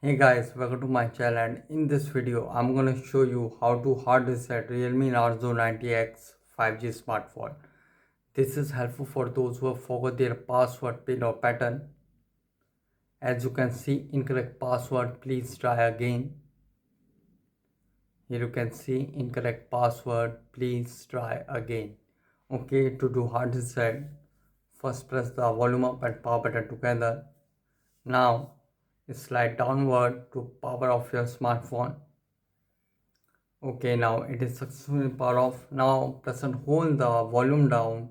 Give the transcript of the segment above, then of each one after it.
Hey guys, welcome to my channel, and in this video I'm gonna show you how to hard reset Realme Narzo 90x 5G smartphone. This is helpful for those who have forgot their password, pin or pattern. As you can see, incorrect password, please try again. Here you can see incorrect password, please try again. Okay, to do hard reset, first press the volume up and power button together. Now slide downward to power off your smartphone. Okay, now it is successfully power off. Now press and hold the volume down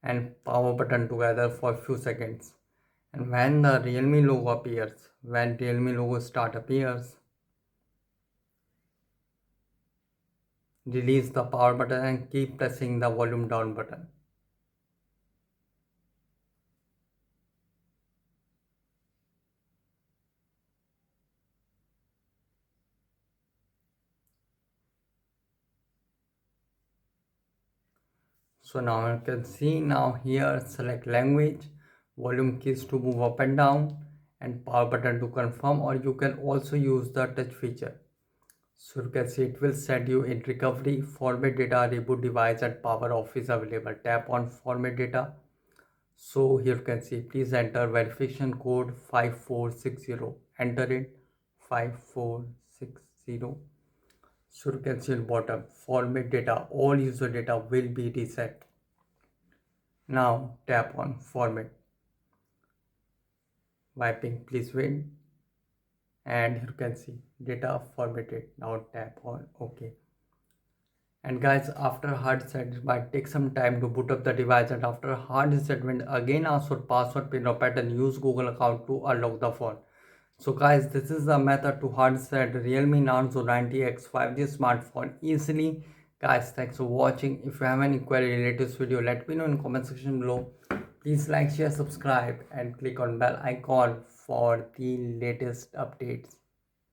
and power button together for a few seconds. And when the Realme logo appears, when Realme logo start appears, release the power button and keep pressing the volume down button. So now you can see, now here select language, volume keys to move up and down, and power button to confirm, or you can also use the touch feature. So you can see it will send you in recovery, format data, reboot device and power off is available. Tap on format data. So here you can see, please enter verification code 5460. Enter it 5460. So you can see in bottom, format data, all user data will be reset. Now tap on format. Wiping, please wait. And you can see data formatted. Now tap on OK. And guys, after hard reset it might take some time to boot up the device, and after hard reset when again ask for password, pin or pattern, use Google account to unlock the phone. So guys, this is the method to hard reset Realme Narzo 90x 5G smartphone easily. Guys, thanks for watching. If you have any query related to this video, let me know in comment section below. Please like, share, subscribe and click on bell icon for the latest updates.